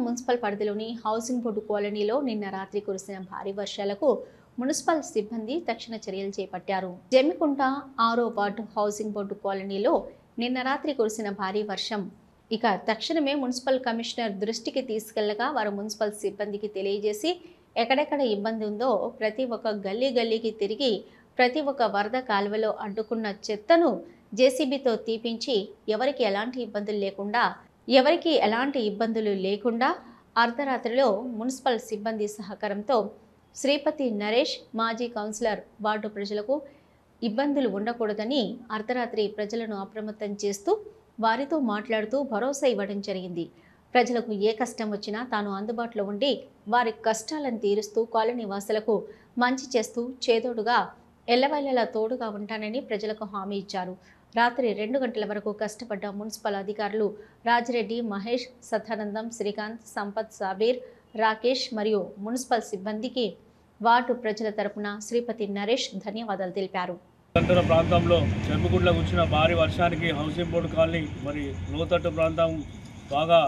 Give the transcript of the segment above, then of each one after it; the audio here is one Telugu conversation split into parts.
మున్సిపల్ పరిధిలోని హౌసింగ్ బోర్డు కాలనీలో నిన్న రాత్రి కురిసిన భారీ వర్షాలకు మున్సిపల్ సిబ్బంది తక్షణ చర్యలు చేపట్టారు. జమ్మికుంట 6వ వార్డు హౌసింగ్ బోర్డు కాలనీలో నిన్న రాత్రి కురిసిన భారీ వర్షం తక్షణమే మున్సిపల్ కమిషనర్ దృష్టికి తీసుకెళ్లగా వారు మున్సిపల్ సిబ్బందికి తెలియజేసి ఎక్కడెక్కడ ఇబ్బంది ఉందో ప్రతి ఒక్క గల్లీకి తిరిగి ప్రతి ఒక్క వరద కాలువలో అడ్డుకున్న చెత్తను జేసీబీతో తీపించి ఎవరికి ఎలాంటి ఇబ్బందులు లేకుండా అర్ధరాత్రిలో మున్సిపల్ సిబ్బంది సహకారంతో శ్రీపతి నరేష్ మాజీ కౌన్సిలర్ వార్డు ప్రజలకు ఇబ్బందులు ఉండకూడదని అర్ధరాత్రి ప్రజలను అప్రమత్తం చేస్తూ వారితో మాట్లాడుతూ భరోసా ఇవ్వడం జరిగింది. ప్రజలకు ఏ కష్టం వచ్చినా తాను అందుబాటులో ఉండి వారి కష్టాలను తీరుస్తూ కాలనీ వాసులకు మంచి చేస్తూ చేదోడుగా ఎల్లవేళలా తోడుగా ఉంటానని ప్రజలకు హామీ ఇచ్చారు. రాత్రి 2 గంటల వరకు కష్టపడ్డ మున్సిపల్ అధికారులు రాజిరెడ్డి, మహేష్, సదానందం, శ్రీకాంత్, సంపత్, సాబీర్, రాకేష్ మరియు మున్సిపల్ సిబ్బందికి వార్డు ప్రజల తరపున శ్రీపతి నరేష్ ధన్యవాదాలు తెలిపారు. ప్రాంతంలో జమ్మిగుండ్ల వచ్చిన భారీ వర్షానికి హౌసింగ్ బోర్డు కాలనీ మరి లోతట్టు ప్రాంతం బాగా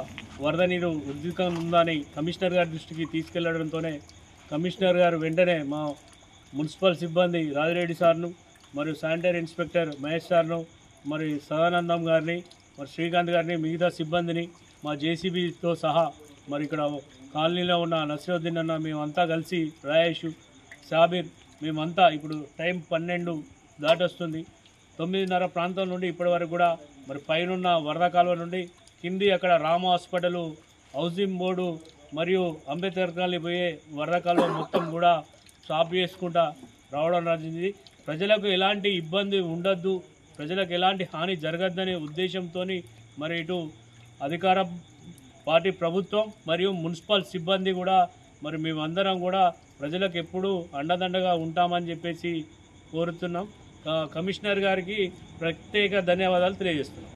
వరద నీరు ఉద్రిక్తంగా ఉందని కమిషనర్ గారి దృష్టికి తీసుకెళ్లడంతోనే కమిషనర్ గారు వెంటనే మా మున్సిపల్ సిబ్బంది రాజిరెడ్డి సార్ను మరియు శానిటరీ ఇన్స్పెక్టర్ మహేష్ సార్ను మరి సదానందం గారిని మరి శ్రీకాంత్ గారిని మిగతా సిబ్బందిని మా జేసీబీతో సహా మరి ఇక్కడ కాలనీలో ఉన్న నసీరుద్దీన్ అన్న మేమంతా కలిసి రాయేష్, సాబీర్ మేమంతా ఇప్పుడు టైం 12 దాటొస్తుంది. 9:30 ప్రాంతం నుండి ఇప్పటి వరకు కూడా మరి పైనున్న వరద కాలువ నుండి కింది అక్కడ రామ హాస్పిటల్, హౌసింగ్ బోర్డు మరియు అంబేద్కర్ కాలనీ పోయే వరద కాలువ మొత్తం కూడా స్టాప్ చేసుకుంటా రావడం జరిగింది. ప్రజలకు ఎలాంటి ఇబ్బంది ఉండద్దు, ప్రజలకు ఎలాంటి హాని జరగద్దనే ఉద్దేశంతో మరి ఇటు అధికార పార్టీ ప్రభుత్వం మరియు మున్సిపల్ సిబ్బంది కూడా మరి మేమందరం కూడా ప్రజలకు ఎప్పుడూ అండదండగా ఉంటామని చెప్పేసి కోరుతున్నాం. కమిషనర్ గారికి ప్రత్యేక ధన్యవాదాలు తెలియజేస్తున్నాం.